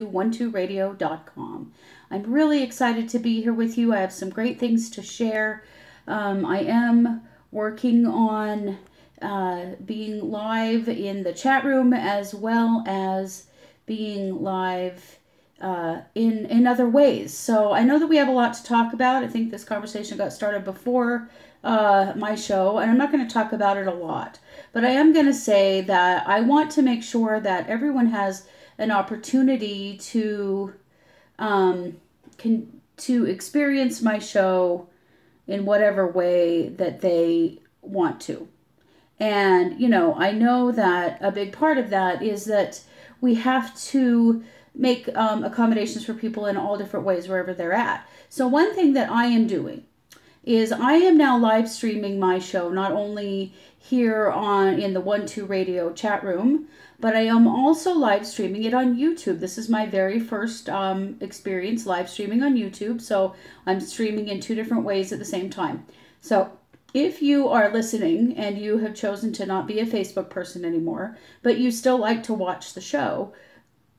12radio.com. I'm really excited to be here with you. I have some great things to share. I am working on being live in the chat room as well as being live in other ways. So I know that we have a lot to talk about. I think this conversation got started before my show, and I'm not going to talk about it a lot. But I am going to say that I want to make sure that everyone has an opportunity to to experience my show in whatever way that they want to. And, you know, I know that a big part of that is that we have to make accommodations for people in all different ways wherever they're at. So one thing that I am doing is I am now live streaming my show, not only here on in the 12 Radio chat room, but I am also live streaming it on YouTube. This is my very first experience live streaming on YouTube, so I'm streaming in two different ways at the same time. So if you are listening and you have chosen to not be a Facebook person anymore, but you still like to watch the show,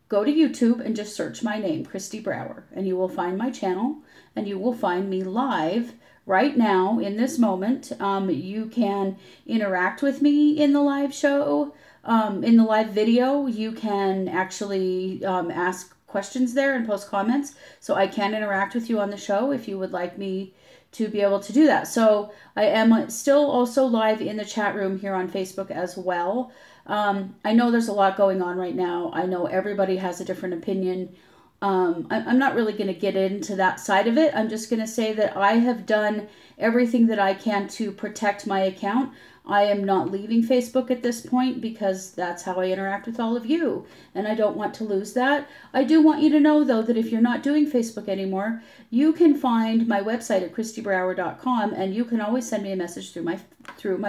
go to YouTube and just search my name, Kristi Brower, and you will find my channel, and you will find me live right now in this moment. You can interact with me in the live show, in the live video. You can actually ask questions there and post comments, so I can interact with you on the show if you would like me to be able to do that. So I am still also live in the chat room here on Facebook as well. I know there's a lot going on right now. I know everybody has a different opinion. I'm not really going to get into that side of it. I'm just going to say that I have done everything that I can to protect my account. I am not leaving Facebook at this point because that's how I interact with all of you, and I don't want to lose that. I do want you to know, though, that if you're not doing Facebook anymore, you can find my website at kristibrower.com, and you can always send me a message through my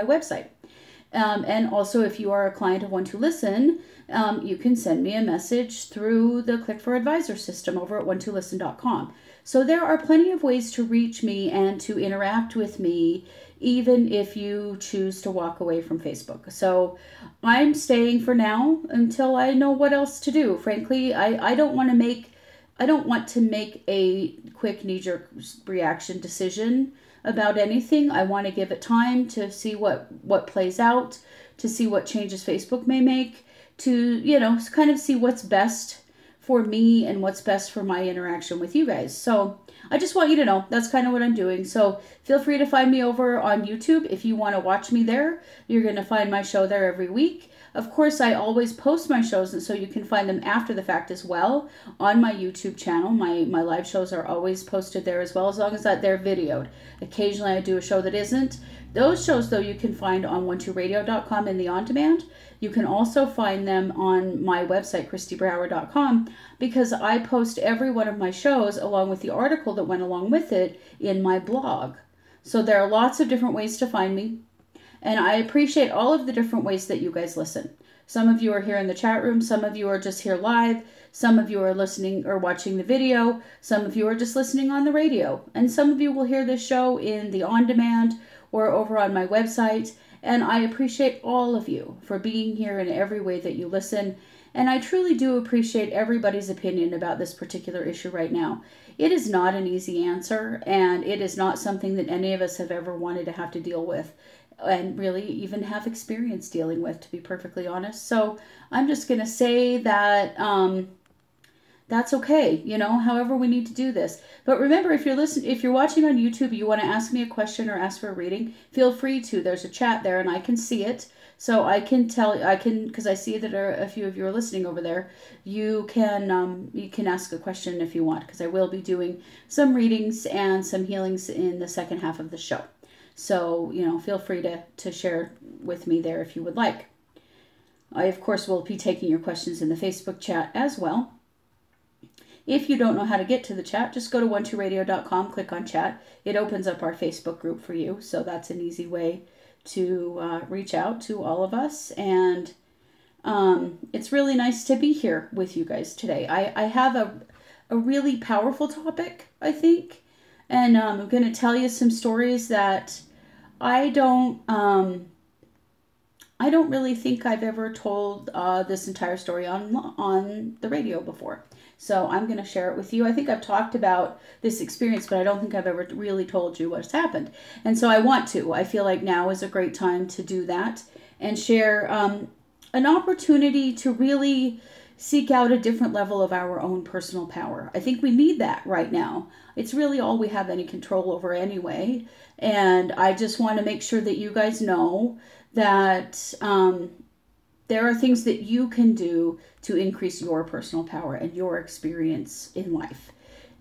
website. And also, if you are a client of 12 Listen, you can send me a message through the Click for Advisor system over at 12listen.com. So there are plenty of ways to reach me and to interact with me, even if you choose to walk away from Facebook. So I'm staying for now until I know what else to do. Frankly, I don't want to make a quick knee-jerk reaction decision about anything. I want to give it time to see what plays out, to see what changes Facebook may make, to, you know, kind of see what's best for me and what's best for my interaction with you guys. So I just want you to know that's kind of what I'm doing. So feel free to find me over on YouTube if you want to watch me there. You're going to find my show there every week. Of course, I always post my shows, and so you can find them after the fact as well on my YouTube channel. My live shows are always posted there as well, as long as that they're videoed. Occasionally I do a show that isn't. Those shows, though, you can find on 12radio.com in the on-demand. You can also find them on my website, kristibrower.com, because I post every one of my shows along with the article that went along with it in my blog. So there are lots of different ways to find me, and I appreciate all of the different ways that you guys listen. Some of you are here in the chat room, some of you are just here live, some of you are listening or watching the video, some of you are just listening on the radio, and some of you will hear this show in the on-demand or over on my website. And I appreciate all of you for being here in every way that you listen. And I truly do appreciate everybody's opinion about this particular issue right now. It is not an easy answer, and it is not something that any of us have ever wanted to have to deal with and really even have experience dealing with, to be perfectly honest. So I'm just going to say that that's okay, you know, however we need to do this. But remember, if you're watching on YouTube, you want to ask me a question or ask for a reading, feel free to. There's a chat there and I can see it. So I can because I see that a few of you are listening over there. You can ask a question if you want, because I will be doing some readings and some healings in the second half of the show. So, you know, feel free to share with me there if you would like. I, of course, will be taking your questions in the Facebook chat as well. If you don't know how to get to the chat, just go to 12radio.com, click on chat. It opens up our Facebook group for you, so that's an easy way to reach out to all of us. And it's really nice to be here with you guys today. I have a really powerful topic, I think, and I'm going to tell you some stories that I don't really think I've ever told this entire story on the radio before. So I'm going to share it with you. I think I've talked about this experience, but I don't think I've ever really told you what's happened. And so I want to. I feel like now is a great time to do that and share an opportunity to really seek out a different level of our own personal power. I think we need that right now. It's really all we have any control over anyway. And I just want to make sure that you guys know that there are things that you can do to increase your personal power and your experience in life.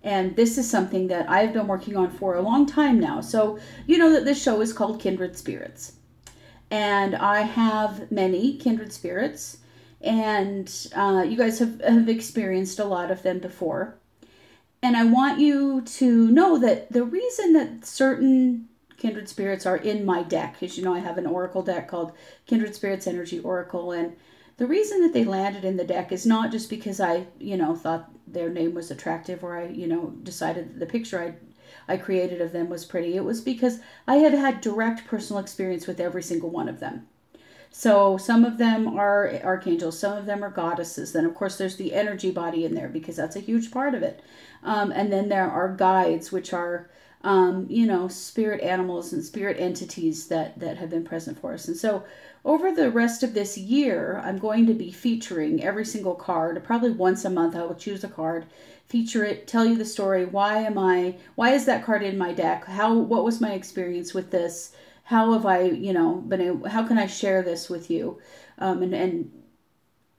And this is something that I've been working on for a long time now. So you know that this show is called Kindred Spirits. And I have many kindred spirits. And you guys have experienced a lot of them before. And I want you to know that the reason that certain kindred spirits are in my deck, as you know, I have an oracle deck called Kindred Spirits Energy Oracle. And the reason that they landed in the deck is not just because I, thought their name was attractive, or I, decided that the picture I created of them was pretty. It was because I have had direct personal experience with every single one of them. So some of them are archangels, some of them are goddesses. Then, of course, there's the energy body in there because that's a huge part of it. And then there are guides, which are, spirit animals and spirit entities that have been present for us. And so over the rest of this year, I'm going to be featuring every single card. Probably once a month, I will choose a card, feature it, tell you the story. Why is that card in my deck? What was my experience with this? How have I, how can I share this with you? And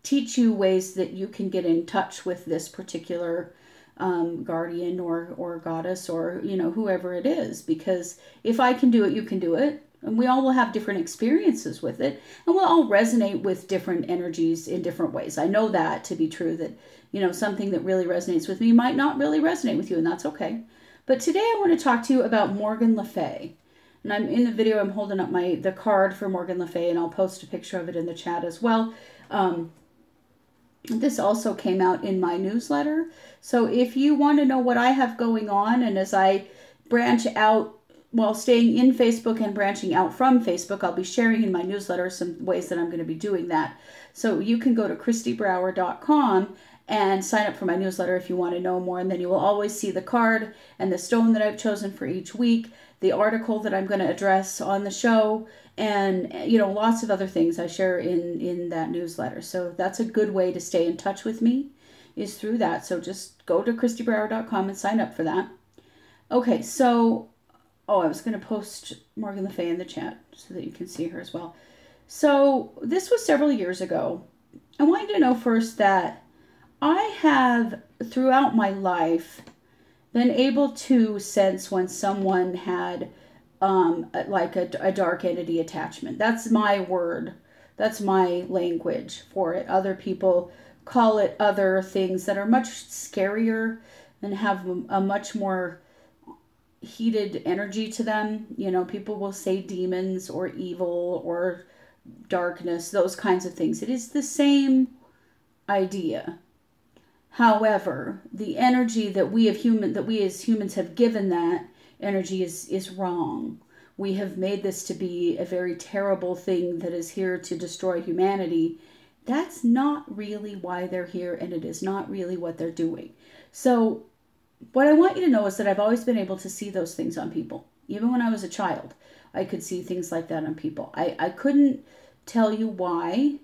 teach you ways that you can get in touch with this particular guardian or goddess, or, whoever it is. Because if I can do it, you can do it. And we all will have different experiences with it. And we'll all resonate with different energies in different ways. I know that to be true, that, something that really resonates with me might not really resonate with you, and that's okay. But today I want to talk to you about Morgan Le Fay. And I'm in the video, I'm holding up the card for Morgan Le Fay, and I'll post a picture of it in the chat as well. This also came out in my newsletter. So if you want to know what I have going on, and as I branch out while staying in Facebook and branching out from Facebook, I'll be sharing in my newsletter some ways that I'm going to be doing that. So you can go to kristibrower.com and sign up for my newsletter if you want to know more. And then you will always see the card and the stone that I've chosen for each week, the article that I'm going to address on the show, and lots of other things I share in that newsletter. So that's a good way to stay in touch with me, is through that. So just go to kristibrower.com and sign up for that. Okay, so I was going to post Morgan Le Fay in the chat so that you can see her as well. So this was several years ago. I want you to know first that I have, throughout my life, been able to sense when someone had like a dark entity attachment. That's my word. That's my language for it. Other people call it other things that are much scarier and have a much more heated energy to them. People will say demons or evil or darkness, those kinds of things. It is the same idea. However, the energy that we as humans have given that energy is wrong. We have made this to be a very terrible thing that is here to destroy humanity. That's not really why they're here, and it is not really what they're doing. So what I want you to know is that I've always been able to see those things on people. Even when I was a child, I could see things like that on people. I couldn't tell you why.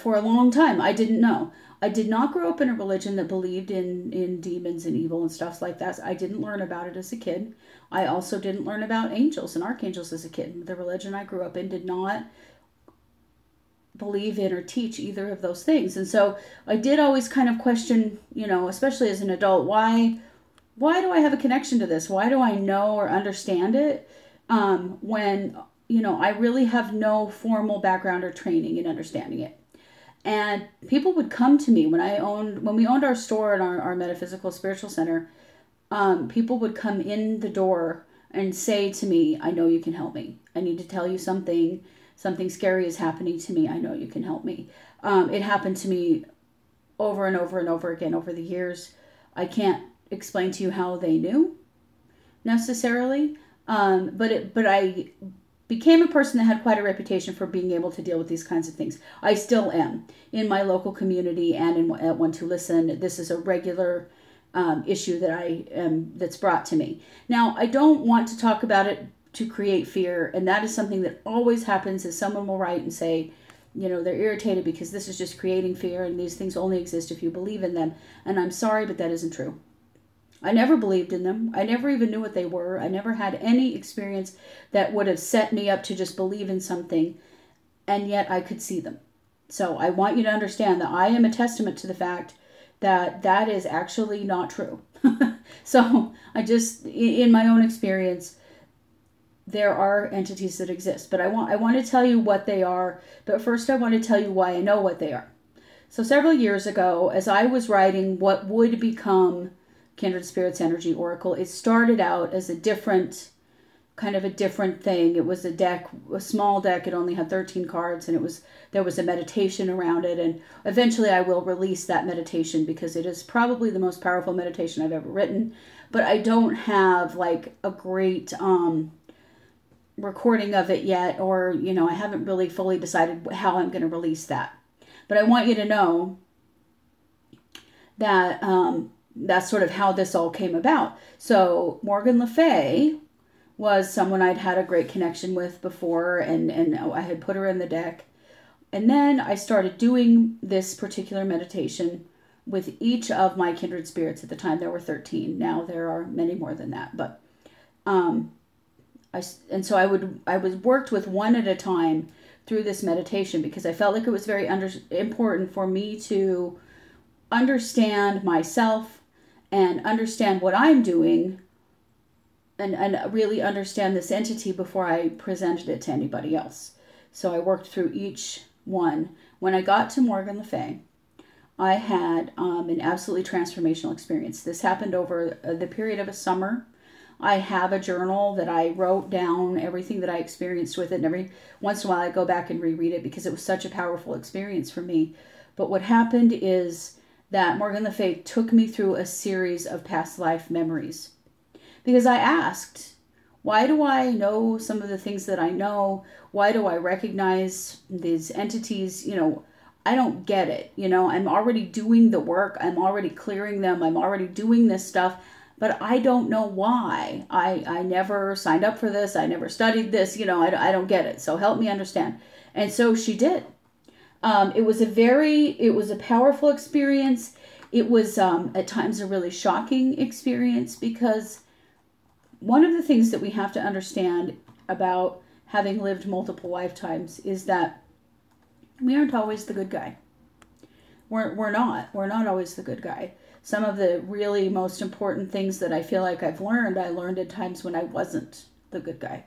For a long time, I didn't know. I did not grow up in a religion that believed in demons and evil and stuff like that. I didn't learn about it as a kid. I also didn't learn about angels and archangels as a kid. The religion I grew up in did not believe in or teach either of those things. And so I did always kind of question, especially as an adult, why do I have a connection to this? Why do I know or understand it when, I really have no formal background or training in understanding it? And people would come to me when we owned our store and our metaphysical spiritual center. People would come in the door and say to me, I know you can help me. I need to tell you something. Something scary is happening to me. I know you can help me. It happened to me over and over and over again over the years. I can't explain to you how they knew necessarily. But became a person that had quite a reputation for being able to deal with these kinds of things. I still am in my local community and at One to Listen. This is a regular issue that's brought to me. Now, I don't want to talk about it to create fear, and that is something that always happens. Is someone will write and say, they're irritated because this is just creating fear, and these things only exist if you believe in them. And I'm sorry, but that isn't true. I never believed in them. I never even knew what they were. I never had any experience that would have set me up to just believe in something, and yet I could see them. So I want you to understand that I am a testament to the fact that that is actually not true. So in my own experience, there are entities that exist, but I want to tell you what they are. But first I want to tell you why I know what they are. So several years ago, as I was writing what would become Kindred Spirits Energy Oracle, it started out as a different thing. It was a small deck. It only had 13 cards, and there was a meditation around it. And eventually I will release that meditation because it is probably the most powerful meditation I've ever written. But I don't have like a great recording of it yet, or I haven't really fully decided how I'm going to release that. But I want you to know that that's sort of how this all came about. So Morgan Le Fay was someone I'd had a great connection with before, and I had put her in the deck. And then I started doing this particular meditation with each of my kindred spirits. At the time there were 13. Now there are many more than that. But so I was worked with one at a time through this meditation because I felt like it was very important for me to understand myself and understand what I'm doing and really understand this entity before I presented it to anybody else. So I worked through each one. When I got to Morgan Le Fay, I had an absolutely transformational experience. This happened over the period of a summer. I have a journal that I wrote down everything that I experienced with it, and every once in a while I go back and reread it because it was such a powerful experience for me. But what happened is that Morgan Le Fay took me through a series of past life memories. Because I asked, why do I know some of the things that I know? Why do I recognize these entities? I don't get it. I'm already doing the work. I'm already clearing them. I'm already doing this stuff. But I don't know why. I never signed up for this. I never studied this. I don't get it. So help me understand. And so she did. It was a powerful experience. It was at times a really shocking experience because one of the things that we have to understand about having lived multiple lifetimes is that we aren't always the good guy. We're not always the good guy. Some of the really most important things that I feel like I learned at times when I wasn't the good guy.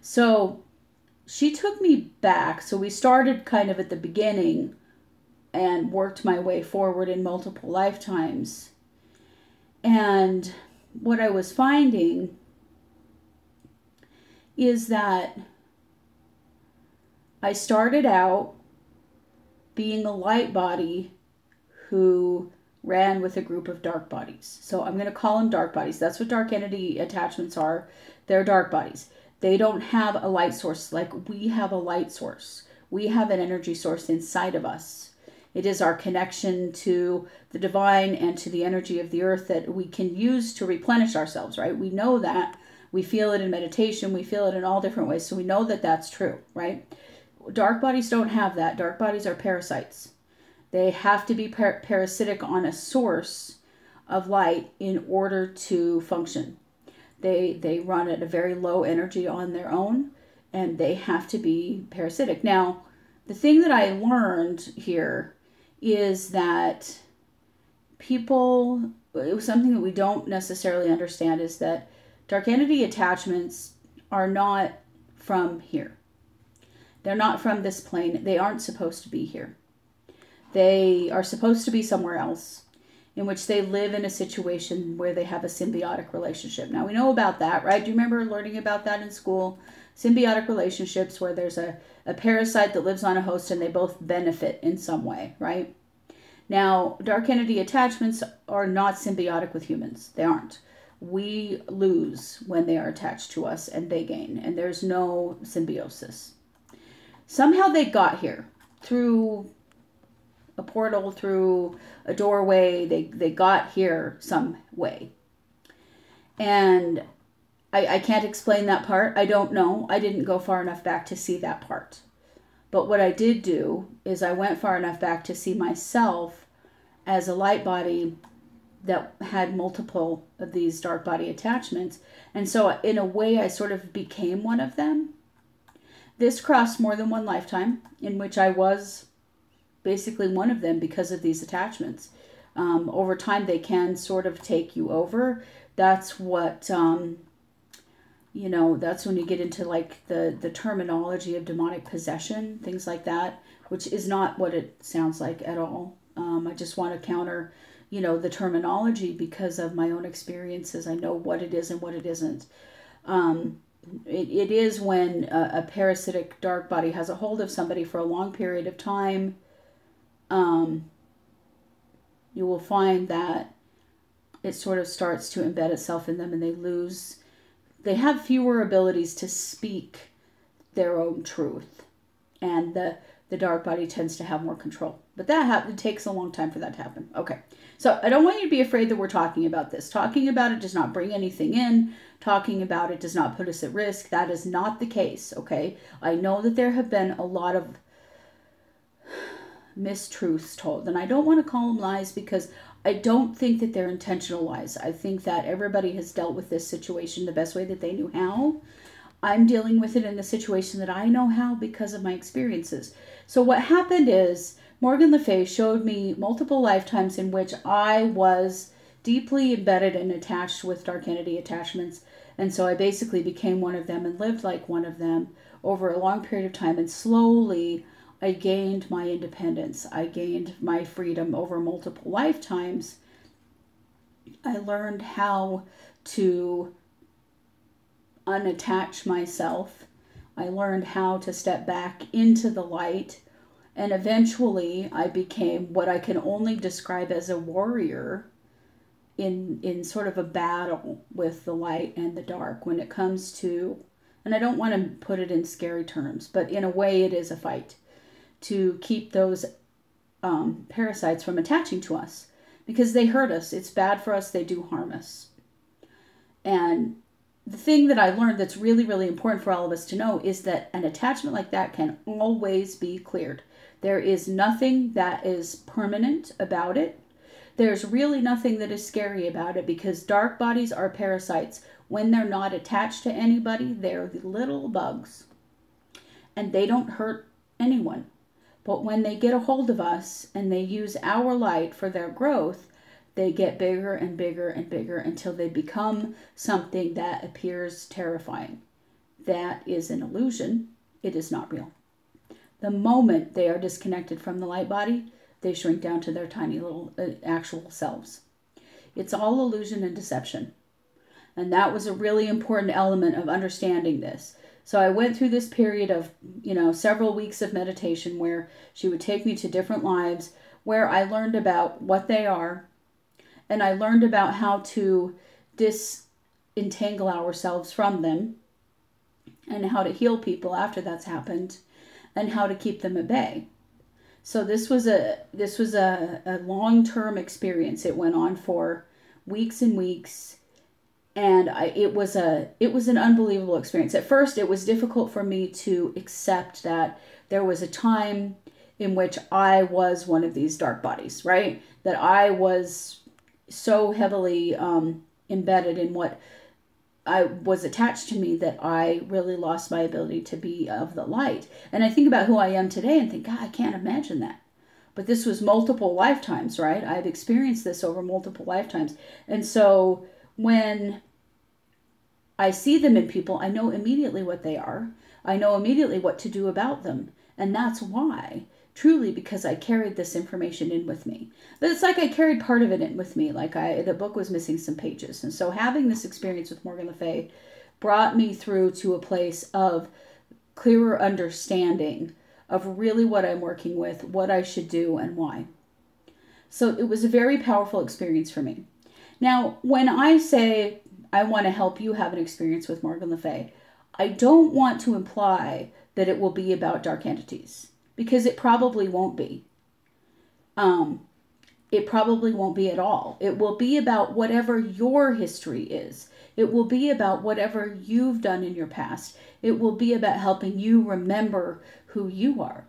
So she took me back. So we started kind of at the beginning and worked my way forward in multiple lifetimes. And what I was finding is that I started out being a light body who ran with a group of dark bodies. So I'm going to call them dark bodies. That's what dark entity attachments are. They're dark bodies. They don't have a light source like we have a light source. We have an energy source inside of us. It is our connection to the divine and to the energy of the earth that we can use to replenish ourselves, right? We know that. We feel it in meditation. We feel it in all different ways. So we know that that's true, right? Dark bodies don't have that. Dark bodies are parasites. They have to be parasitic on a source of light in order to function. They run at a very low energy on their own, and they have to be parasitic. Now, the thing that I learned here is that it was something that we don't necessarily understand, is that dark entity attachments are not from here. They're not from this plane. They aren't supposed to be here. They are supposed to be somewhere else, in which they live in a situation where they have a symbiotic relationship. Now, we know about that, right? Do you remember learning about that in school? Symbiotic relationships where there's a parasite that lives on a host and they both benefit in some way, right? Now, dark entity attachments are not symbiotic with humans. They aren't. We lose when they are attached to us, and they gain, and there's no symbiosis. Somehow they got here through a portal, through a doorway. They got here some way. And I can't explain that part. I don't know. I didn't go far enough back to see that part. But what I did do is I went far enough back to see myself as a light body that had multiple of these dark body attachments. And so in a way, I sort of became one of them. This crossed more than one lifetime in which I was basically one of them because of these attachments. Over time, they can sort of take you over. That's what, that's when you get into like the terminology of demonic possession, things like that, which is not what it sounds like at all. I just want to counter, the terminology because of my own experiences. I know what it is and what it isn't. It is when a parasitic dark body has a hold of somebody for a long period of time. You will find that it sort of starts to embed itself in them, and they have fewer abilities to speak their own truth, and the dark body tends to have more control. But it takes a long time for that to happen. Okay, so I don't want you to be afraid that we're talking about this. Talking about it does not bring anything in. Talking about it does not put us at risk. That is not the case, okay? I know that there have been a lot of mistruths told, and I don't want to call them lies because I don't think that they're intentional lies. I think that everybody has dealt with this situation the best way that they knew how. I'm dealing with it in the situation that I know how because of my experiences. So what happened is Morgan Le Fay showed me multiple lifetimes in which I was deeply embedded and attached with dark entity attachments. And so I basically became one of them and lived like one of them over a long period of time. And slowly I gained my independence. I gained my freedom over multiple lifetimes. I learned how to unattach myself. I learned how to step back into the light. And eventually I became what I can only describe as a warrior in sort of a battle with the light and the dark when it comes to, and I don't want to put it in scary terms, but in a way it is a fight to keep those parasites from attaching to us because they hurt us. It's bad for us. They do harm us. And the thing that I learned that's really, really important for all of us to know is that an attachment like that can always be cleared. There is nothing that is permanent about it. There's really nothing that is scary about it because dark bodies are parasites. When they're not attached to anybody, they're the little bugs. And they don't hurt anyone. But when they get a hold of us and they use our light for their growth, they get bigger and bigger and bigger until they become something that appears terrifying. That is an illusion. It is not real. The moment they are disconnected from the light body, they shrink down to their tiny little actual selves. It's all illusion and deception. And that was a really important element of understanding this. So I went through this period of, several weeks of meditation where she would take me to different lives where I learned about what they are. And I learned about how to disentangle ourselves from them and how to heal people after that's happened and how to keep them at bay. So this was a long-term experience. It went on for weeks and weeks, and it was an unbelievable experience. At first, it was difficult for me to accept that there was a time in which I was one of these dark bodies, right? That I was so heavily embedded in what I was attached to me that I really lost my ability to be of the light. And I think about who I am today and think, God, I can't imagine that. But this was multiple lifetimes, right? I've experienced this over multiple lifetimes. And so when I see them in people, I know immediately what they are. I know immediately what to do about them. And that's why, truly because I carried this information in with me. But it's like I carried part of it in with me. Like the book was missing some pages. And so having this experience with Morgan Le Fay brought me through to a place of clearer understanding of really what I'm working with, what I should do, and why. So it was a very powerful experience for me. Now, when I say I want to help you have an experience with Morgan Le Fay. I don't want to imply that it will be about dark entities, because it probably won't be. It probably won't be at all. It will be about whatever your history is. It will be about whatever you've done in your past. It will be about helping you remember who you are.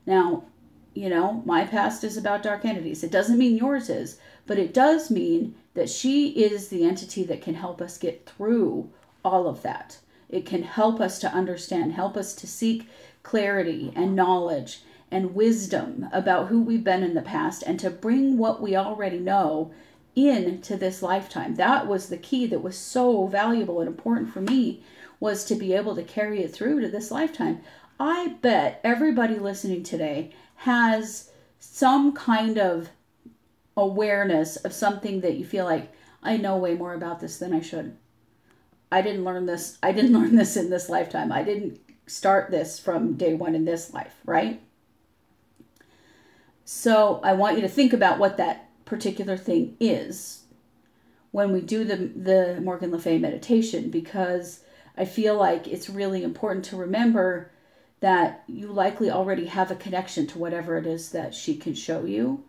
Now, you know, my past is about dark entities. It doesn't mean yours is, but it does mean that she is the entity that can help us get through all of that. It can help us to understand, help us to seek clarity and knowledge and wisdom about who we've been in the past, and to bring what we already know into this lifetime. That was the key that was so valuable and important for me, was to be able to carry it through to this lifetime. I bet everybody listening today has some kind of awareness of something that you feel like, I know way more about this than I should. I didn't learn this in this lifetime. I didn't start this from day one in this life, right? So I want you to think about what that particular thing is when we do the Morgan Le Fay meditation, because I feel like it's really important to remember that you likely already have a connection to whatever it is that she can show you,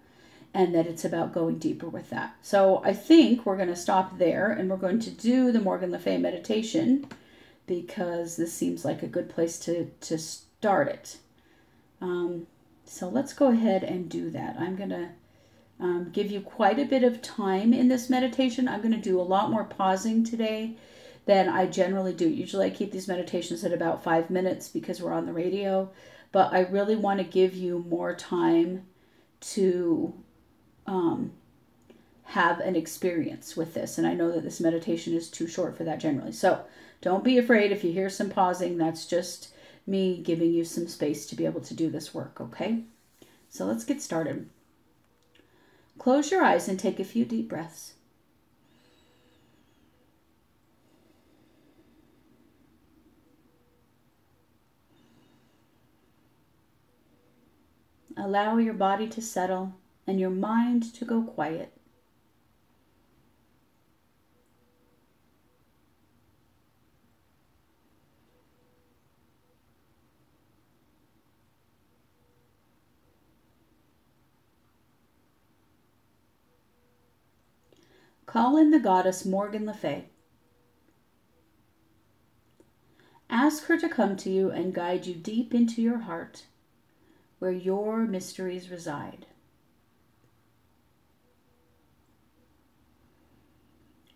and that it's about going deeper with that. So I think we're going to stop there, and we're going to do the Morgan Le Fay meditation, because this seems like a good place to start it. So let's go ahead and do that. I'm going to give you quite a bit of time in this meditation. I'm going to do a lot more pausing today than I generally do. Usually I keep these meditations at about 5 minutes because we're on the radio, but I really want to give you more time to have an experience with this. And I know that this meditation is too short for that generally. So don't be afraid if you hear some pausing. That's just me giving you some space to be able to do this work, okay? So let's get started. Close your eyes and take a few deep breaths. Allow your body to settle and your mind to go quiet. Call in the goddess Morgan Le Fay. Ask her to come to you and guide you deep into your heart, where your mysteries reside.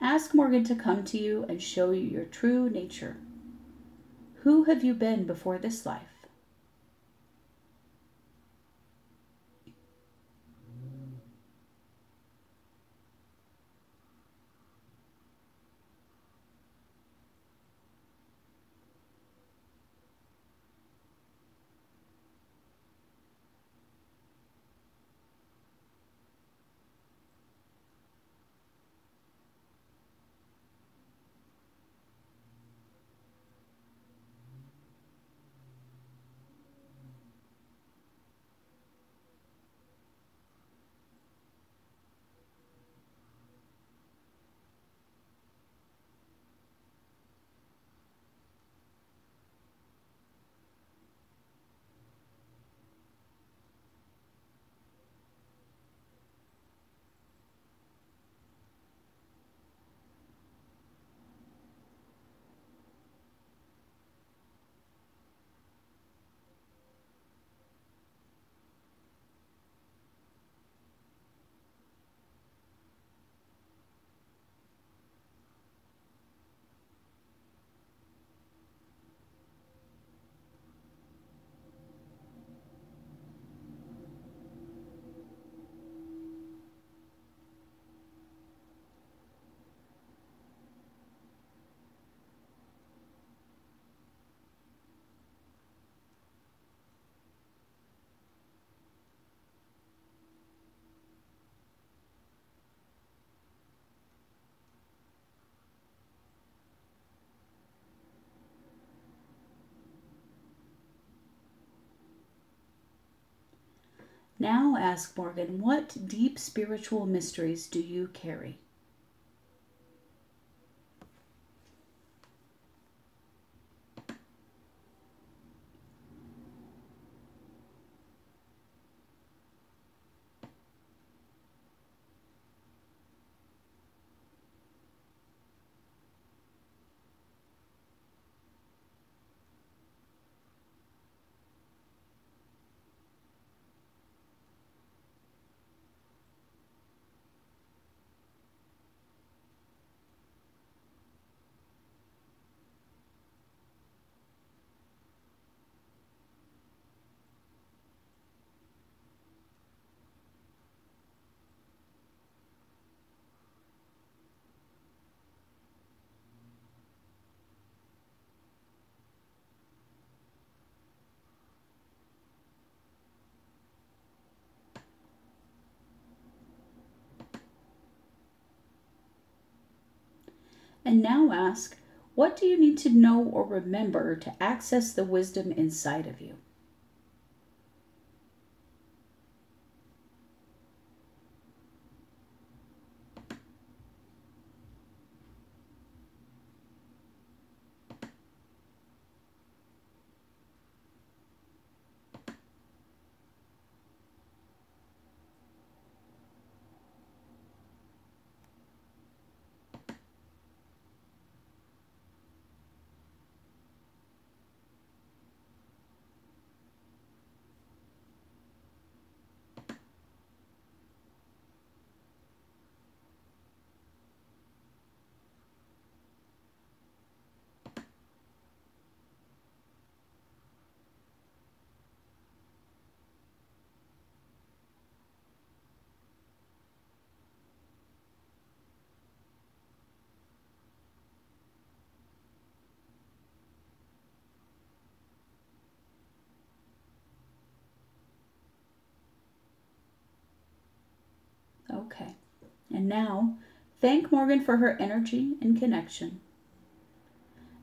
Ask Morgan to come to you and show you your true nature. Who have you been before this life? Now ask Morgan, what deep spiritual mysteries do you carry? And now ask, what do you need to know or remember to access the wisdom inside of you? Okay. And now, thank Morgan for her energy and connection.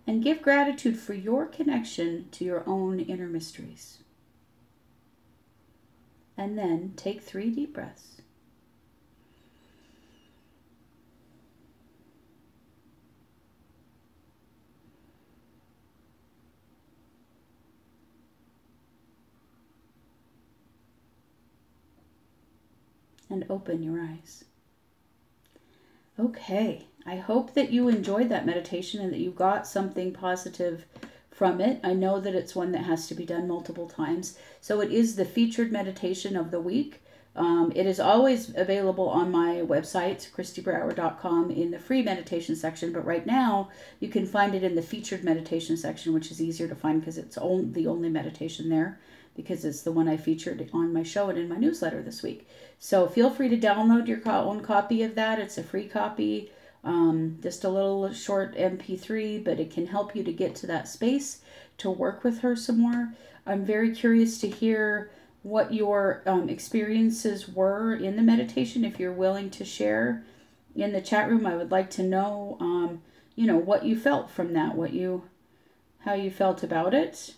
And give gratitude for your connection to your own inner mysteries. And then take 3 deep breaths. And open your eyes. Okay, I hope that you enjoyed that meditation and that you got something positive from it. I know that it's one that has to be done multiple times. So it is the featured meditation of the week. It is always available on my website, kristibrower.com, in the free meditation section. But right now, you can find it in the featured meditation section, which is easier to find because it's the only meditation there, because it's the one I featured on my show and in my newsletter this week. So feel free to download your own copy of that. It's a free copy, just a little short MP3, but it can help you to get to that space to work with her some more. I'm very curious to hear what your experiences were in the meditation. If you're willing to share in the chat room, I would like to know, what you felt from that, how you felt about it.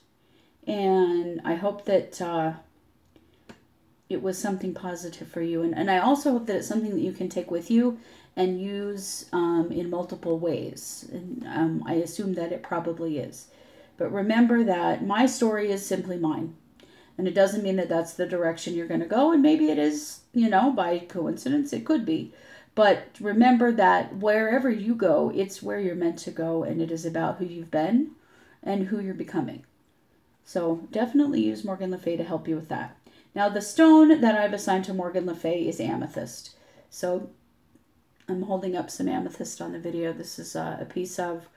And I hope that it was something positive for you. And I also hope that it's something that you can take with you and use in multiple ways. And I assume that it probably is. But remember that my story is simply mine. And it doesn't mean that that's the direction you're going to go. And maybe it is, by coincidence, it could be. But remember that wherever you go, it's where you're meant to go. And it is about who you've been and who you're becoming. So definitely use Morgan Le Fay to help you with that. Now, the stone that I've assigned to Morgan Le Fay is amethyst. So I'm holding up some amethyst on the video. This is a piece of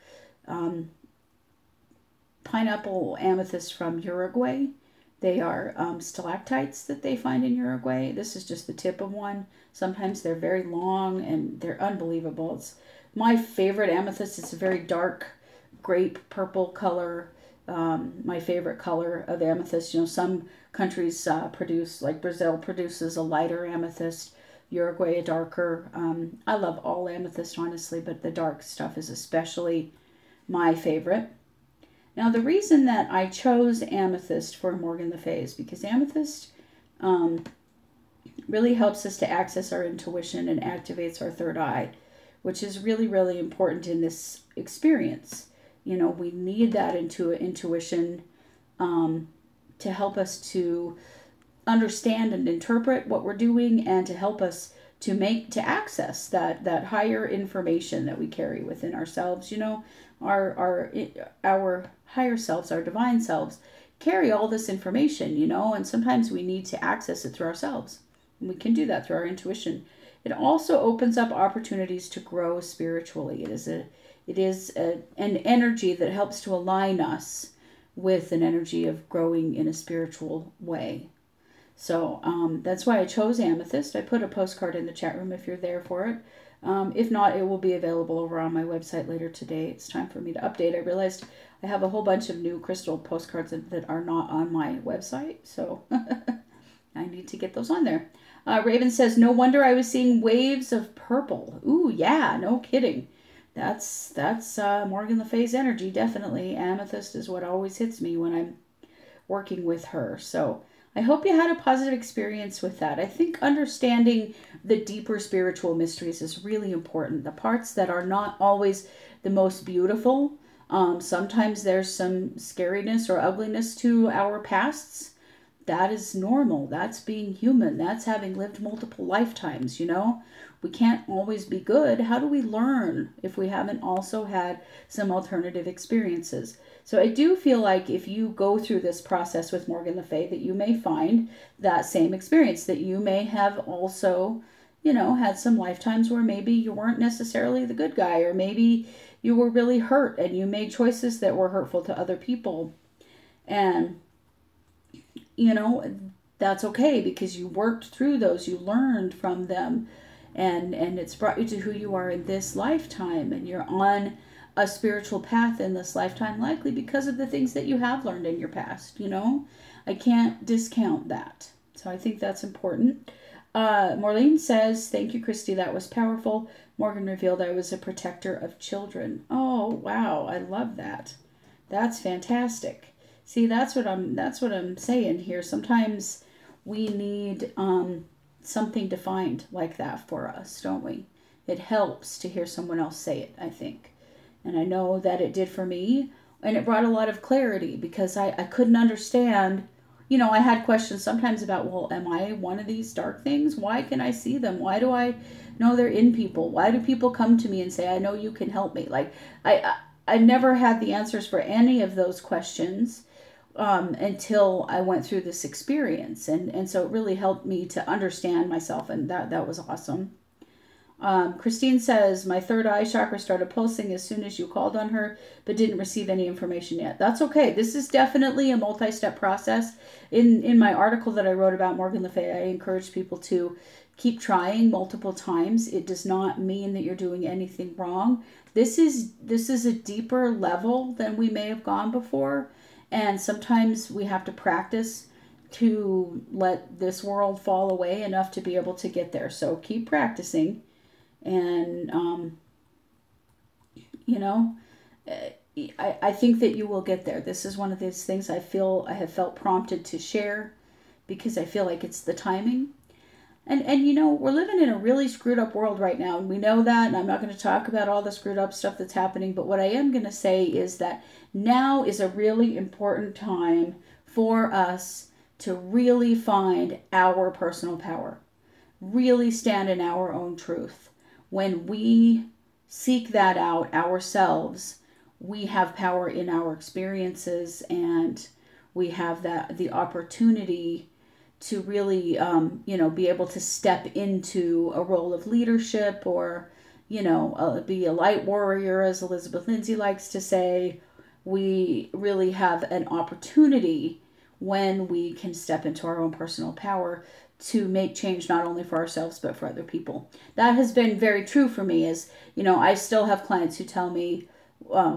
pineapple amethyst from Uruguay. They are stalactites that they find in Uruguay. This is just the tip of one. Sometimes they're very long and they're unbelievable. It's my favorite amethyst. It's a very dark grape purple color. My favorite color of amethyst. Some countries produce, like Brazil produces a lighter amethyst, Uruguay a darker. I love all amethyst, honestly, but the dark stuff is especially my favorite. Now, the reason that I chose amethyst for Morgan Le Fay is because amethyst really helps us to access our intuition and activates our third eye, which is really, really important in this experience. We need that intuition to help us to understand and interpret what we're doing, and to help us to access that higher information that we carry within ourselves. Our higher selves, our divine selves, carry all this information, and sometimes we need to access it through ourselves. And we can do that through our intuition. It also opens up opportunities to grow spiritually. It is an energy that helps to align us with an energy of growing in a spiritual way. So that's why I chose amethyst. I put a postcard in the chat room if you're there for it. If not, it will be available over on my website later today. It's time for me to update. I realized I have a whole bunch of new crystal postcards that are not on my website, so I need to get those on there. Raven says, no wonder I was seeing waves of purple. Ooh, yeah, no kidding. That's Morgan Le Fay's energy, definitely. Amethyst is what always hits me when I'm working with her. So I hope you had a positive experience with that. I think understanding the deeper spiritual mysteries is really important. The parts that are not always the most beautiful. Sometimes there's some scariness or ugliness to our pasts. That is normal. That's being human. That's having lived multiple lifetimes, you know? We can't always be good. How do we learn if we haven't also had some alternative experiences? So I do feel like if you go through this process with Morgan Le Fay, that you may find that same experience, that you may have also, you know, had some lifetimes where maybe you weren't necessarily the good guy, or maybe you were really hurt and you made choices that were hurtful to other people. And, you know, that's okay because you worked through those, you learned from them, and it's brought you to who you are in this lifetime, and you're on a spiritual path in this lifetime, likely because of the things that you have learned in your past. You know, I can't discount that. So I think that's important. Maureen says, thank you, Kristi. That was powerful. Morgan revealed I was a protector of children. Oh, wow. I love that. That's fantastic. See, that's what I'm saying here. Sometimes we need something defined like that for us, don't we? It helps to hear someone else say it, I think. And I know that it did for me. And it brought a lot of clarity because I couldn't understand. You know, I had questions sometimes about, well, am I one of these dark things? Why can I see them? Why do I know they're in people? Why do people come to me and say, I know you can help me? Like, I never had the answers for any of those questions until I went through this experience. And so it really helped me to understand myself, and that was awesome. Christine says, my third eye chakra started pulsing as soon as you called on her, but didn't receive any information yet. That's okay. This is definitely a multi-step process. In my article that I wrote about Morgan Le Fay, I encourage people to keep trying multiple times. It does not mean that you're doing anything wrong. This is a deeper level than we may have gone before. And sometimes we have to practice to let this world fall away enough to be able to get there. So keep practicing. And, you know, I think that you will get there. This is one of those things I have felt prompted to share because I feel like it's the timing. And you know, we're living in a really screwed up world right now, and we know that, and I'm not going to talk about all the screwed up stuff that's happening, but what I am going to say is that now is a really important time for us to really find our personal power, really stand in our own truth. When we seek that out ourselves, we have power in our experiences, and we have the opportunity to really, you know, be able to step into a role of leadership, or, you know, be a light warrior, as Elizabeth Lindsay likes to say. We really have an opportunity when we can step into our own personal power to make change, not only for ourselves, but for other people. That has been very true for me. As you know, I still have clients who tell me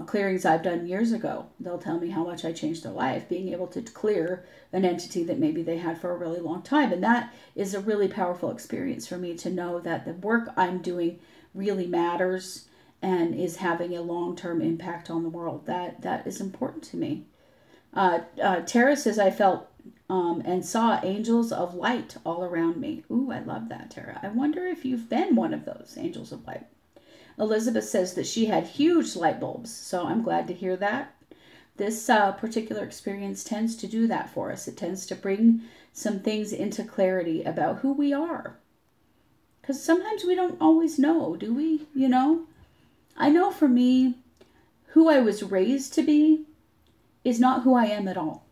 clearings I've done years ago. They'll tell me how much I changed their life, being able to clear an entity that maybe they had for a really long time. And that is a really powerful experience for me, to know that the work I'm doing really matters and is having a long-term impact on the world. That is important to me. Tara says, I felt and saw angels of light all around me. Ooh, I love that, Tara. I wonder if you've been one of those angels of light. Elizabeth says that she had huge light bulbs, so I'm glad to hear that. This particular experience tends to do that for us. It tends to bring some things into clarity about who we are. Because sometimes we don't always know, do we? You know? I know for me, who I was raised to be is not who I am at all.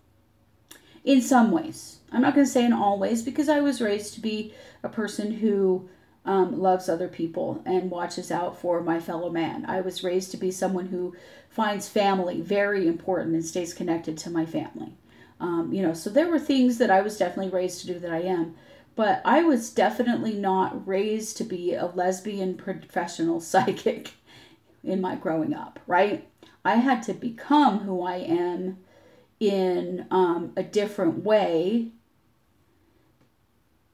In some ways. I'm not going to say in all ways, because I was raised to be a person who loves other people and watches out for my fellow man. I was raised to be someone who finds family very important and stays connected to my family. You know, so there were things that I was definitely raised to do that I am. But I was definitely not raised to be a lesbian professional psychic in my growing up, right? I had to become who I am in a different way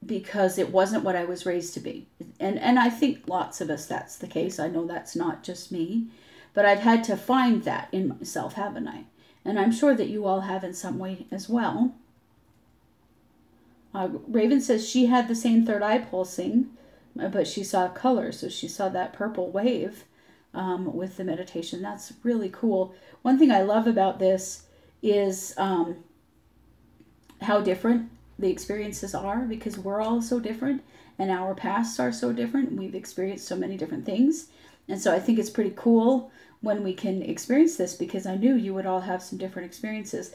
because it wasn't what I was raised to be. And I think lots of us, that's the case. I know that's not just me, but I've had to find that in myself, haven't I? And I'm sure that you all have in some way as well. Raven says she had the same third eye pulsing, but she saw color. So she saw that purple wave with the meditation. That's really cool. One thing I love about this is how different the experiences are, because we're all so different and our pasts are so different. We've experienced so many different things. And so I think it's pretty cool when we can experience this, because I knew you would all have some different experiences.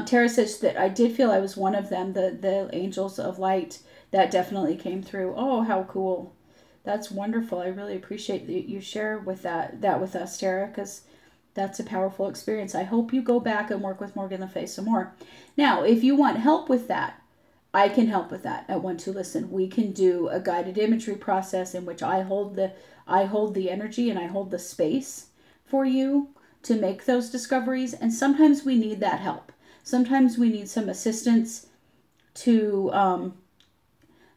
Tara says that I did feel I was one of them, the angels of light. That definitely came through. Oh, how cool. That's wonderful. I really appreciate that you share with that with us, Tara, because that's a powerful experience. I hope you go back and work with Morgan Le Fay some more. Now, if you want help with that, I can help with that at One to Listen. We can do a guided imagery process in which I hold the energy and I hold the space for you to make those discoveries. And sometimes we need that help. Sometimes we need some assistance to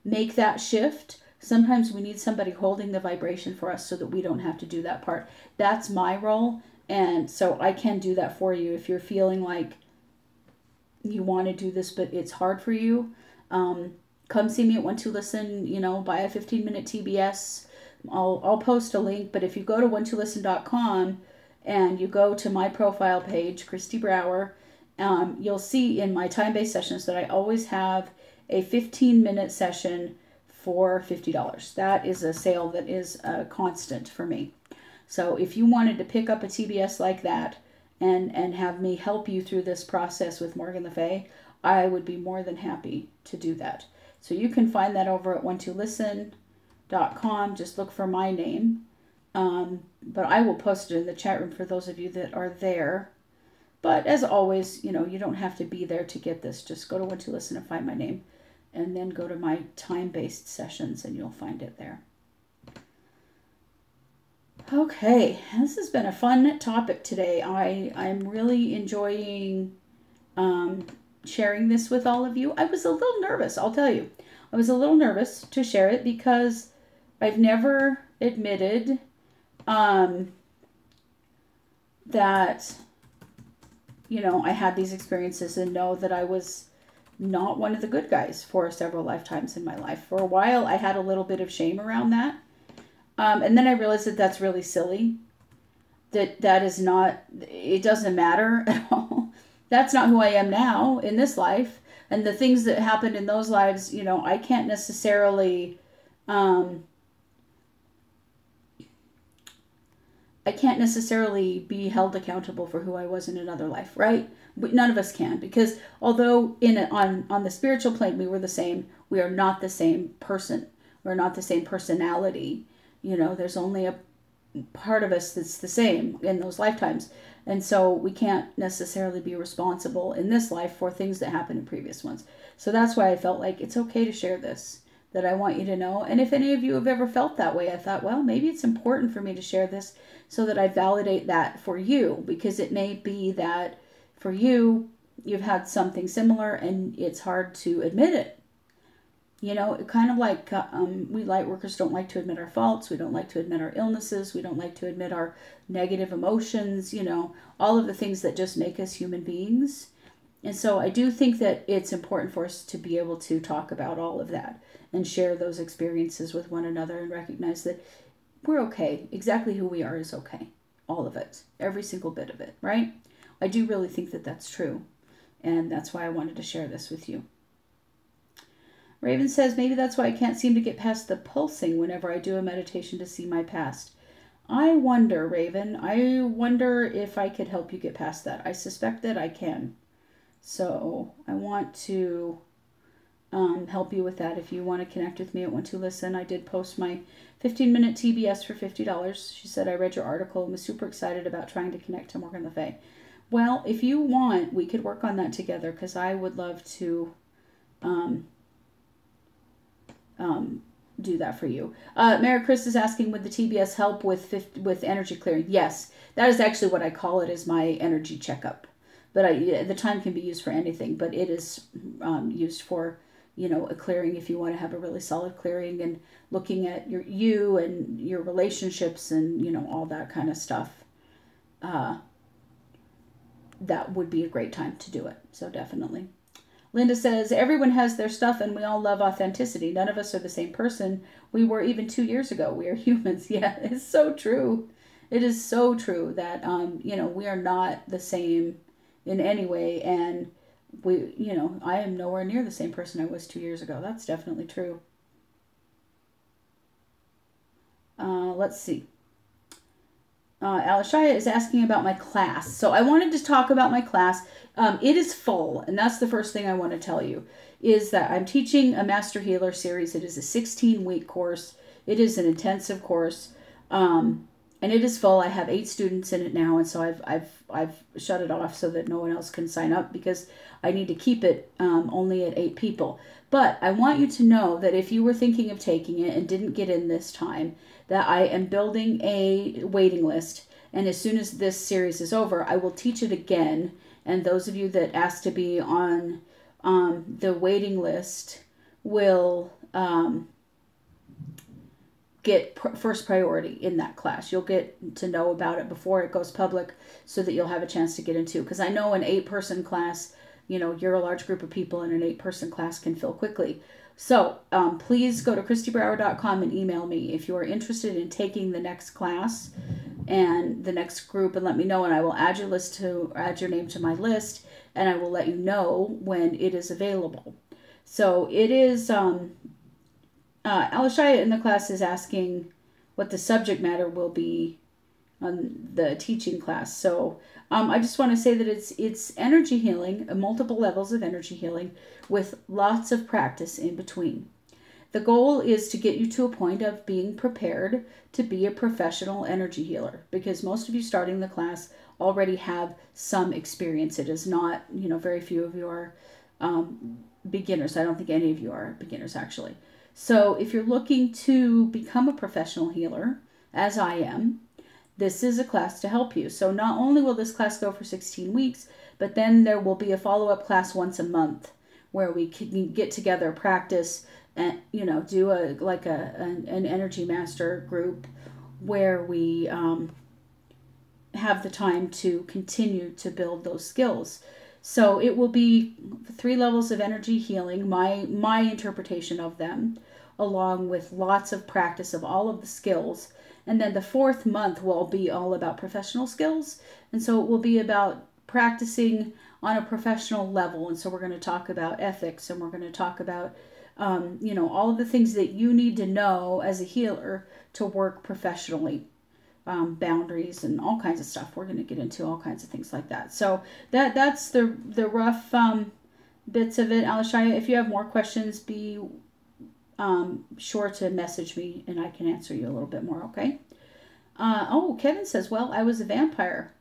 make that shift. Sometimes we need somebody holding the vibration for us so that we don't have to do that part. That's my role. And so I can do that for you if you're feeling like you want to do this, but it's hard for you. Come see me at One to Listen, buy a 15-minute TBS. I'll post a link, but if you go to onetolisten.com and you go to my profile page, Kristi Brower, you'll see in my time-based sessions that I always have a 15-minute session for $50. That is a sale that is constant for me. So if you wanted to pick up a TBS like that and have me help you through this process with Morgan Le Fay, I would be more than happy to do that. So you can find that over at onetolisten.com. Just look for my name. But I will post it in the chat room for those of you that are there. But as always, you don't have to be there to get this. Just go to One to Listen and find my name. And then go to my time-based sessions and you'll find it there. Okay, this has been a fun topic today. I'm really enjoying sharing this with all of you. I was a little nervous, I'll tell you. I was a little nervous to share it because I've never admitted that, I had these experiences and know that I was not one of the good guys for several lifetimes in my life. For a while, I had a little bit of shame around that. And then I realized that that's really silly. That is not, it doesn't matter at all. That's not who I am now in this life. And the things that happened in those lives, I can't necessarily, be held accountable for who I was in another life, right? None of us can, because although on the spiritual plane we were the same, we are not the same person. We're not the same personality. There's only a part of us that's the same in those lifetimes. And so we can't necessarily be responsible in this life for things that happened in previous ones. So that's why I felt like it's okay to share this, that I want you to know. And if any of you have ever felt that way, I thought, well, maybe it's important for me to share this so that I validate that for you, because it may be that for you, you've had something similar and it's hard to admit it. Kind of like we light workers don't like to admit our faults. We don't like to admit our illnesses. We don't like to admit our negative emotions, all of the things that just make us human beings. And so I do think that it's important for us to be able to talk about all of that and share those experiences with one another and recognize that we're okay. Exactly who we are is okay. All of it. Every single bit of it, right? I do really think that that's true. And that's why I wanted to share this with you. Raven says, maybe that's why I can't seem to get past the pulsing whenever I do a meditation to see my past. I wonder, Raven, I wonder if I could help you get past that. I suspect that I can. So I want to help you with that. If you want to connect with me at One to Listen, I did post my 15-minute TBS for $50. She said, I read your article and was super excited about trying to connect to Morgan Le Fay. Well, if you want, we could work on that together, because I would love to do that for you. Mary Chris is asking, would the TBS help with energy clearing? Yes, that is actually what I call it, is my energy checkup. But the time can be used for anything, but it is used for a clearing if you want to have a really solid clearing, and looking at you and your relationships and, all that kind of stuff. That would be a great time to do it. So definitely. Linda says, everyone has their stuff and we all love authenticity. None of us are the same person we were even 2 years ago. We are humans. Yeah, it's so true. It is so true that, we are not the same in any way. And I am nowhere near the same person I was 2 years ago. That's definitely true. Let's see. Alishaya is asking about my class. So I wanted to talk about my class. It is full, and that's the first thing I want to tell you, is that I'm teaching a Master Healer series. It is a 16-week course. It is an intensive course, and it is full. I have 8 students in it now, and so I've shut it off so that no one else can sign up, because I need to keep it only at 8 people. But I want you to know that if you were thinking of taking it and didn't get in this time, that I am building a waiting list, and as soon as this series is over, I will teach it again. And those of you that ask to be on the waiting list will get first priority in that class. You'll get to know about it before it goes public, so that you'll have a chance to get into. Because I know an 8-person class, you're a large group of people, and an 8-person class can fill quickly. So please go to KristiBrower.com and email me if you are interested in taking the next class and the next group, and let me know, and I will add your name to my list, and I will let you know when it is available. So it is, Alishaya in the class is asking what the subject matter will be on the teaching class. So I just want to say that it's energy healing, multiple levels of energy healing with lots of practice in between. The goal is to get you to a point of being prepared to be a professional energy healer, because most of you starting the class already have some experience. It is not, very few of you are beginners. I don't think any of you are beginners, actually. So if you're looking to become a professional healer, as I am, this is a class to help you. So not only will this class go for 16 weeks, but then there will be a follow-up class once a month where we can get together, practice, and do an energy master group where we have the time to continue to build those skills. So it will be 3 levels of energy healing, my interpretation of them, along with lots of practice of all of the skills. And then the 4th month will be all about professional skills. And so it will be about practicing on a professional level. And so we're going to talk about ethics, and we're going to talk about, all of the things that you need to know as a healer to work professionally, boundaries and all kinds of stuff. We're going to get into all kinds of things like that. So that's the rough bits of it. Alishaya, if you have more questions, be sure to message me and I can answer you a little bit more, okay? Kevin says, well, I was a vampire.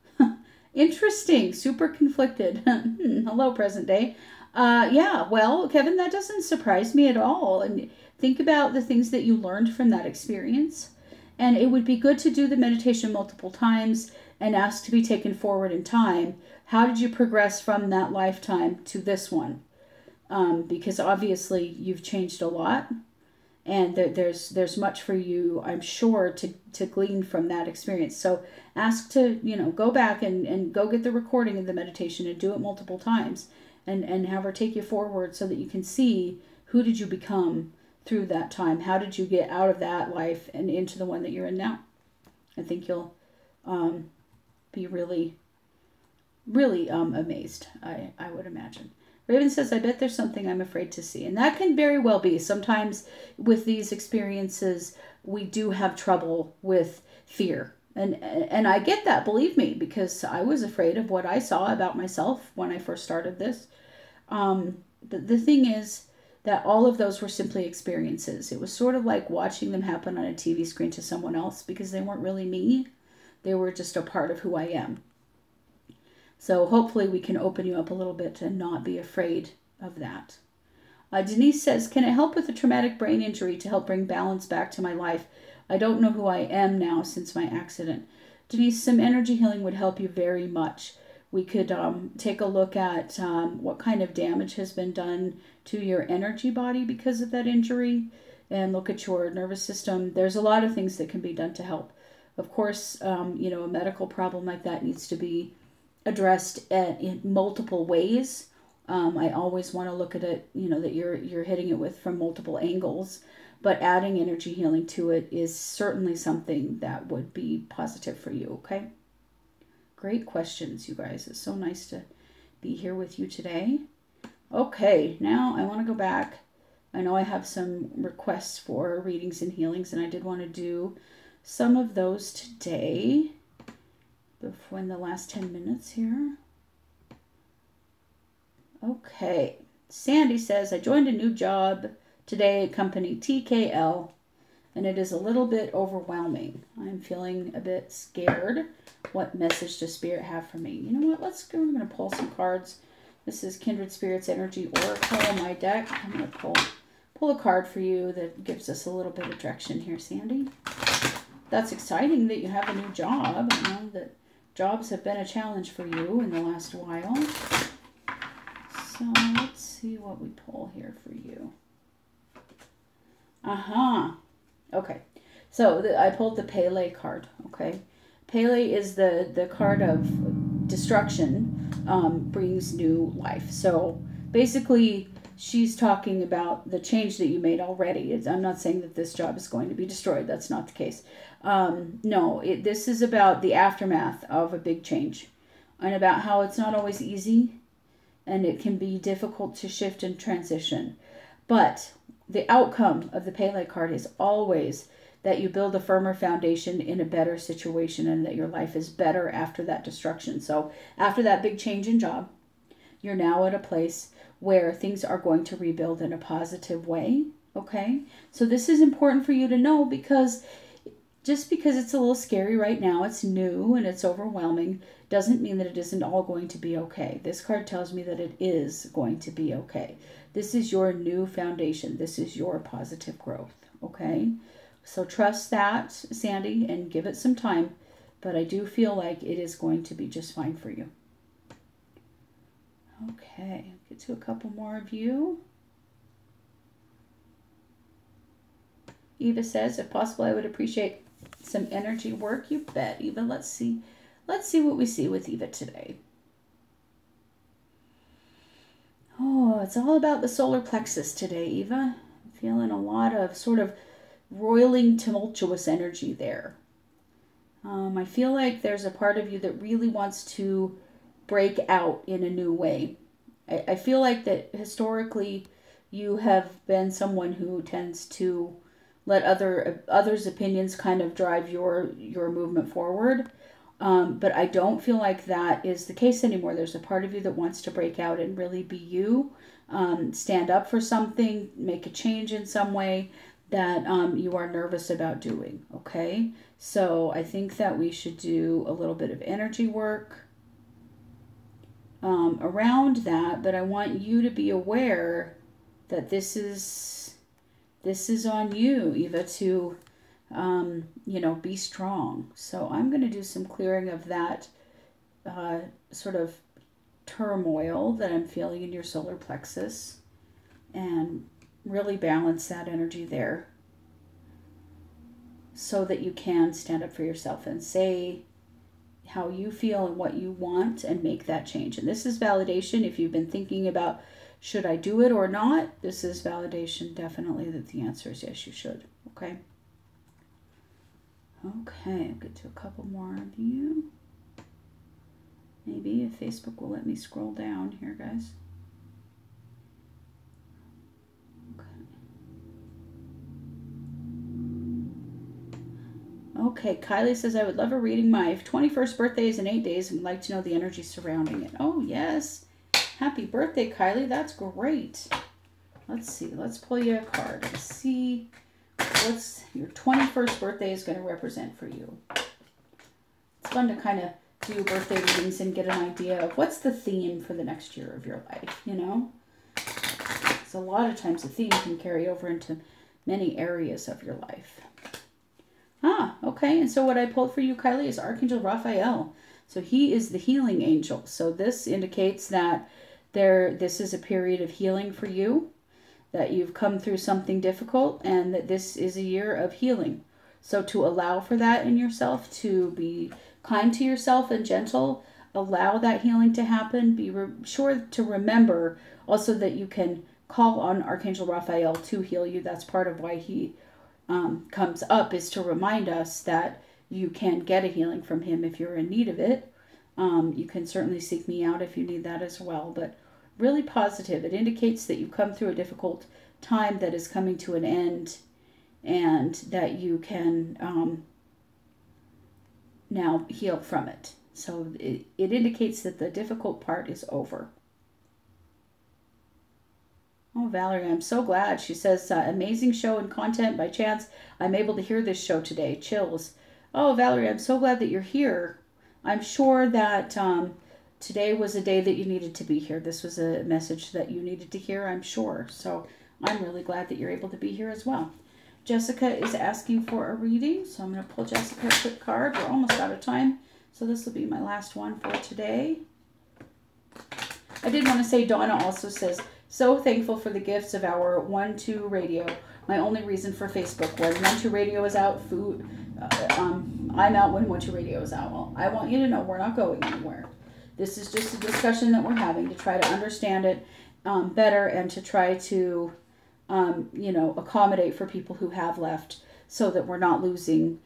Interesting. Super conflicted. Hello, present day. Yeah, well, Kevin, that doesn't surprise me at all. And think about the things that you learned from that experience. And it would be good to do the meditation multiple times and ask to be taken forward in time. How did you progress from that lifetime to this one? Because obviously you've changed a lot. And there's much for you, I'm sure, to glean from that experience. So ask to, go back and go get the recording of the meditation and do it multiple times and have her take you forward so that you can see who did you become through that time. How did you get out of that life and into the one that you're in now? I think you'll be really, really amazed, I would imagine. Raven says, I bet there's something I'm afraid to see. And that can very well be. Sometimes with these experiences, we do have trouble with fear. And I get that, believe me, because I was afraid of what I saw about myself when I first started this. The thing is that all of those were simply experiences. It was sort of like watching them happen on a TV screen to someone else, because they weren't really me. They were just a part of who I am. So hopefully we can open you up a little bit to not be afraid of that. Denise says, can it help with a traumatic brain injury to help bring balance back to my life? I don't know who I am now since my accident. Denise, some energy healing would help you very much. We could take a look at what kind of damage has been done to your energy body because of that injury, and look at your nervous system. There's a lot of things that can be done to help. Of course, you know, a medical problem like that needs to be addressed in multiple ways. I always want to look at it, you know, that you're hitting it with from multiple angles, but adding energy healing to it is certainly something that would be positive for you, okay? Great questions, you guys. It's so nice to be here with you today. Okay, now I want to go back. I know I have some requests for readings and healings, and I did want to do some of those today before in the last 10 minutes here. Okay, Sandy says, I joined a new job today at company TKL, and it is a little bit overwhelming. I'm feeling a bit scared. What message does Spirit have for me? You know what? Let's go. I'm going to pull some cards. This is Kindred Spirits Energy Oracle, my deck. I'm going to pull a card for you that gives us a little bit of direction here, Sandy. That's exciting that you have a new job. I know that jobs have been a challenge for you in the last while. So let's see what we pull here for you. Okay. So I pulled the Pele card, okay? Pele is the card of destruction, brings new life. So basically, she's talking about the change that you made already. I'm not saying that this job is going to be destroyed. That's not the case. No, this is about the aftermath of a big change, and about how it's not always easy, and it can be difficult to shift and transition. But the outcome of the Pele card is always that you build a firmer foundation in a better situation, and that your life is better after that destruction. So after that big change in job, you're now at a place where things are going to rebuild in a positive way, okay? So this is important for you to know, because just because it's a little scary right now, it's new and it's overwhelming, doesn't mean that it isn't all going to be okay. This card tells me that it is going to be okay. This is your new foundation. This is your positive growth, okay? So trust that, Sandy, and give it some time, but I do feel like it is going to be just fine for you. Okay, get to a couple more of you. Eva says, if possible, I would appreciate some energy work. You bet, Eva. Let's see what we see with Eva today. Oh, it's all about the solar plexus today, Eva. I'm feeling a lot of sort of roiling, tumultuous energy there. I feel like there's a part of you that really wants to break out in a new way. I feel like that historically you have been someone who tends to let others' opinions kind of drive your movement forward. But I don't feel like that is the case anymore. There's a part of you that wants to break out and really be you, stand up for something, make a change in some way that you are nervous about doing, okay? So I think that we should do a little bit of energy work around that, but I want you to be aware that this is on you, Eva, to you know, be strong. So I'm going to do some clearing of that sort of turmoil that I'm feeling in your solar plexus, and really balance that energy there so that you can stand up for yourself and say how you feel and what you want and make that change. And this is validation. If you've been thinking about, should I do it or not, this is validation definitely that the answer is yes, you should. Okay. Okay, I'll get to a couple more of you. Maybe if Facebook will let me scroll down here, guys. Okay, Kylie says, I would love a reading. My 21st birthday is in 8 days and would like to know the energy surrounding it. Oh, yes. Happy birthday, Kylie. That's great. Let's see. Let's pull you a card and see what's your 21st birthday is going to represent for you. It's fun to kind of do birthday readings and get an idea of what's the theme for the next year of your life, you know? So a lot of times the theme can carry over into many areas of your life. Ah, okay. And so what I pulled for you, Kylie, is Archangel Raphael. So he is the healing angel. So this indicates that this is a period of healing for you, that you've come through something difficult, and that this is a year of healing. So to allow for that in yourself, to be kind to yourself and gentle, allow that healing to happen. Be sure to remember also that you can call on Archangel Raphael to heal you. That's part of why he comes up, is to remind us that you can get a healing from him if you're in need of it. You can certainly seek me out if you need that as well. But really positive. It indicates that you've come through a difficult time that is coming to an end, and that you can now heal from it. So it indicates that the difficult part is over. Oh, Valerie, I'm so glad. She says, amazing show and content. By chance, I'm able to hear this show today. Chills. Oh, Valerie, I'm so glad that you're here. I'm sure that today was a day that you needed to be here. This was a message that you needed to hear, I'm sure. So I'm really glad that you're able to be here as well. Jessica is asking for a reading, so I'm going to pull Jessica a quick card. We're almost out of time, so this will be my last one for today. I did want to say, Donna also says, so thankful for the gifts of our 1-2 radio. My only reason for Facebook was 1-2 radio is out, I'm out when 1-2 radio is out. Well, I want you to know we're not going anywhere. This is just a discussion that we're having to try to understand it better, and to try to accommodate for people who have left, so that we're not losing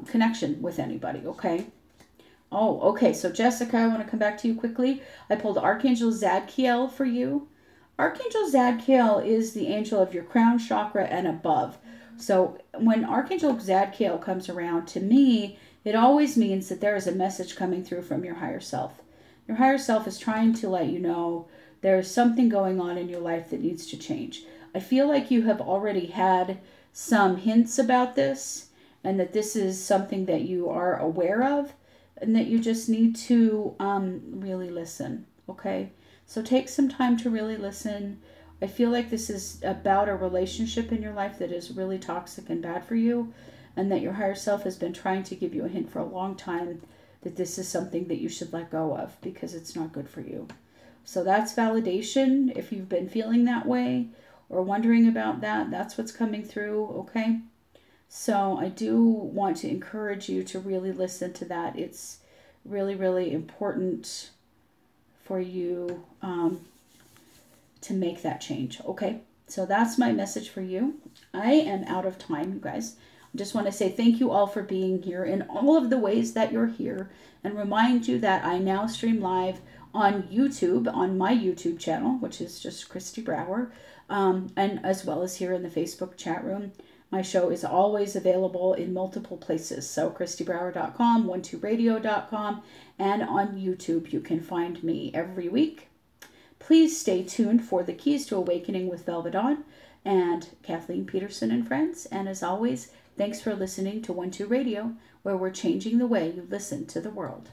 connection with anybody, okay? Oh, okay, so Jessica, I want to come back to you quickly. I pulled Archangel Zadkiel for you. Archangel Zadkiel is the angel of your crown chakra and above. So when Archangel Zadkiel comes around, to me, it always means that there is a message coming through from your higher self. Your higher self is trying to let you know there's something going on in your life that needs to change. I feel like you have already had some hints about this, and that this is something that you are aware of, and that you just need to really listen, okay? So take some time to really listen. I feel like this is about a relationship in your life that is really toxic and bad for you, and that your higher self has been trying to give you a hint for a long time that this is something that you should let go of, because it's not good for you. So that's validation. If you've been feeling that way or wondering about that, that's what's coming through, okay? So I do want to encourage you to really listen to that. It's really, really important for you to make that change, okay? So that's my message for you. I am out of time, you guys. I just want to say thank you all for being here in all of the ways that you're here, and remind you that I now stream live on YouTube, on my YouTube channel, which is just Kristi Brower, and as well as here in the Facebook chat room. My show is always available in multiple places. So KristiBrower.com, 12radio.com, and on YouTube you can find me every week. Please stay tuned for the Keys to Awakening with Velvet Dawn and Kathleen Peterson and friends. And as always, thanks for listening to 12 Radio, where we're changing the way you listen to the world.